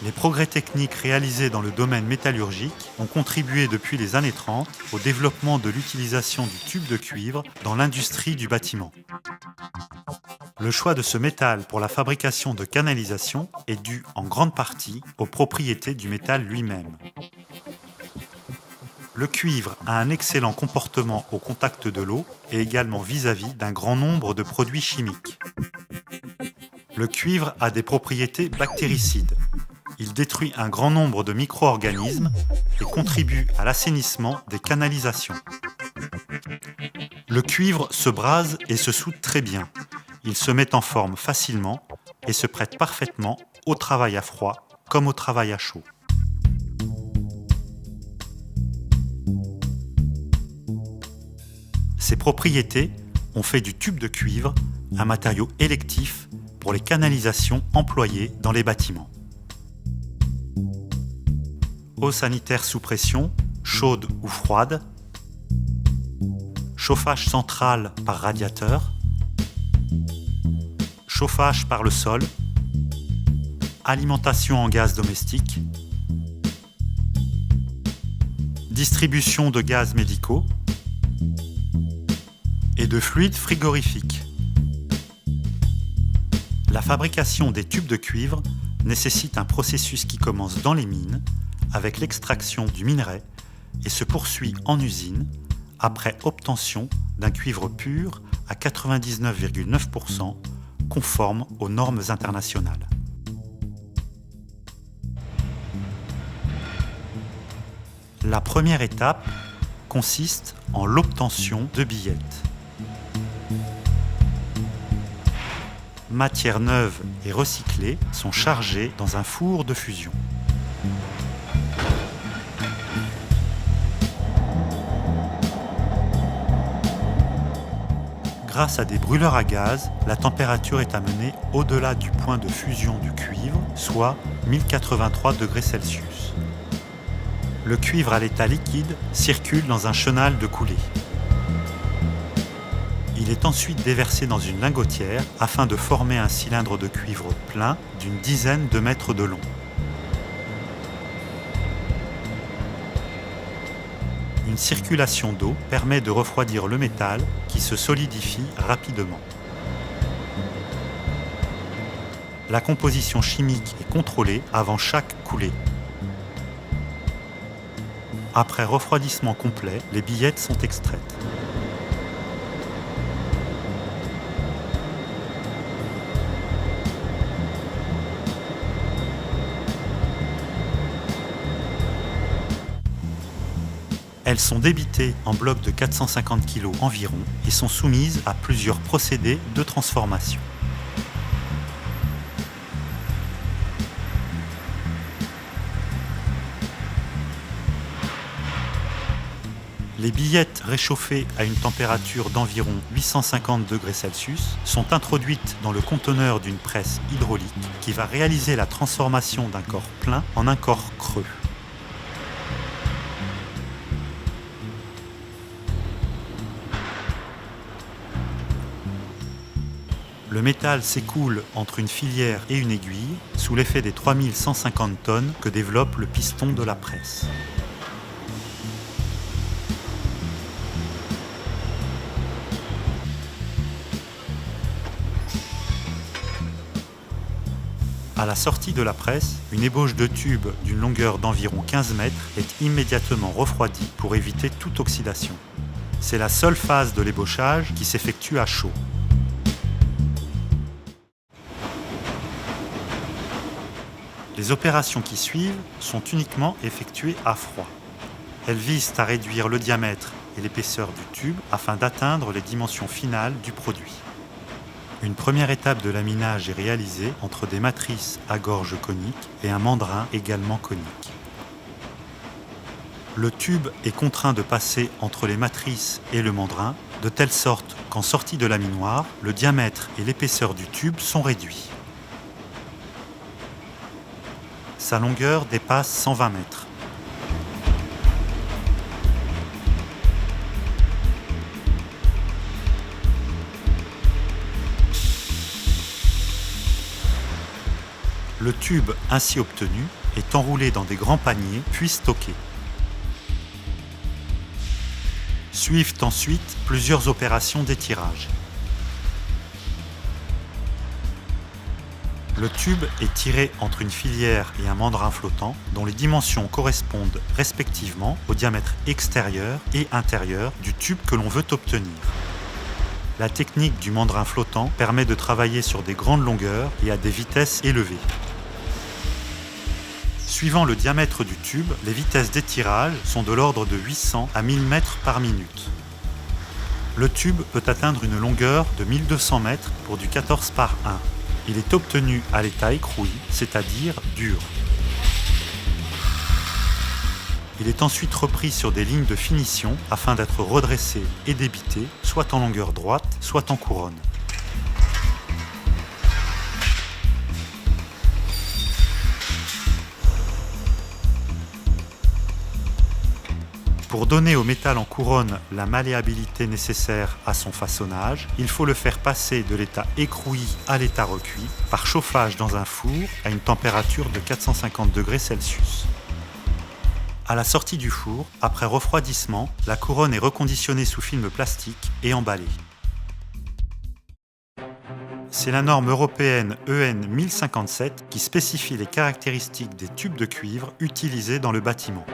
Les progrès techniques réalisés dans le domaine métallurgique ont contribué depuis les années 30 au développement de l'utilisation du tube de cuivre dans l'industrie du bâtiment. Le choix de ce métal pour la fabrication de canalisations est dû en grande partie aux propriétés du métal lui-même. Le cuivre a un excellent comportement au contact de l'eau et également vis-à-vis d'un grand nombre de produits chimiques. Le cuivre a des propriétés bactéricides. Il détruit un grand nombre de micro-organismes et contribue à l'assainissement des canalisations. Le cuivre se brase et se soude très bien. Il se met en forme facilement et se prête parfaitement au travail à froid comme au travail à chaud. Ces propriétés ont fait du tube de cuivre un matériau électif pour les canalisations employées dans les bâtiments. Eau sanitaire sous pression, chaude ou froide, chauffage central par radiateur, chauffage par le sol, alimentation en gaz domestique, distribution de gaz médicaux et de fluides frigorifiques. La fabrication des tubes de cuivre nécessite un processus qui commence dans les mines avec l'extraction du minerai et se poursuit en usine après obtention d'un cuivre pur à 99,9% conforme aux normes internationales. La première étape consiste en l'obtention de billettes. Matières neuves et recyclées sont chargées dans un four de fusion. Grâce à des brûleurs à gaz, la température est amenée au-delà du point de fusion du cuivre, soit 1083 degrés Celsius. Le cuivre à l'état liquide circule dans un chenal de coulée. Il est ensuite déversé dans une lingotière afin de former un cylindre de cuivre plein d'une dizaine de mètres de long. Une circulation d'eau permet de refroidir le métal qui se solidifie rapidement. La composition chimique est contrôlée avant chaque coulée. Après refroidissement complet, les billettes sont extraites. Elles sont débitées en blocs de 450 kg environ et sont soumises à plusieurs procédés de transformation. Les billettes réchauffées à une température d'environ 850 degrés Celsius sont introduites dans le conteneur d'une presse hydraulique qui va réaliser la transformation d'un corps plein en un corps creux. Le métal s'écoule entre une filière et une aiguille sous l'effet des 3150 tonnes que développe le piston de la presse. À la sortie de la presse, une ébauche de tube d'une longueur d'environ 15 mètres est immédiatement refroidie pour éviter toute oxydation. C'est la seule phase de l'ébauchage qui s'effectue à chaud. Les opérations qui suivent sont uniquement effectuées à froid. Elles visent à réduire le diamètre et l'épaisseur du tube afin d'atteindre les dimensions finales du produit. Une première étape de laminage est réalisée entre des matrices à gorge conique et un mandrin également conique. Le tube est contraint de passer entre les matrices et le mandrin, de telle sorte qu'en sortie de laminoir, le diamètre et l'épaisseur du tube sont réduits. Sa longueur dépasse 120 mètres. Le tube ainsi obtenu est enroulé dans des grands paniers puis stocké. Suivent ensuite plusieurs opérations d'étirage. Le tube est tiré entre une filière et un mandrin flottant dont les dimensions correspondent respectivement au diamètre extérieur et intérieur du tube que l'on veut obtenir. La technique du mandrin flottant permet de travailler sur des grandes longueurs et à des vitesses élevées. Suivant le diamètre du tube, les vitesses d'étirage sont de l'ordre de 800 à 1000 mètres par minute. Le tube peut atteindre une longueur de 1200 mètres pour du 14 par 1. Il est obtenu à l'état écroué, c'est-à-dire dur. Il est ensuite repris sur des lignes de finition afin d'être redressé et débité, soit en longueur droite, soit en couronne. Pour donner au métal en couronne la malléabilité nécessaire à son façonnage, il faut le faire passer de l'état écroué à l'état recuit par chauffage dans un four à une température de 450 degrés Celsius. À la sortie du four, après refroidissement, la couronne est reconditionnée sous film plastique et emballée. C'est la norme européenne EN 1057 qui spécifie les caractéristiques des tubes de cuivre utilisés dans le bâtiment.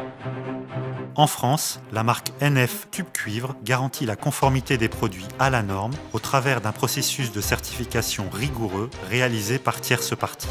En France, la marque NF Tube Cuivre garantit la conformité des produits à la norme au travers d'un processus de certification rigoureux réalisé par tierce partie.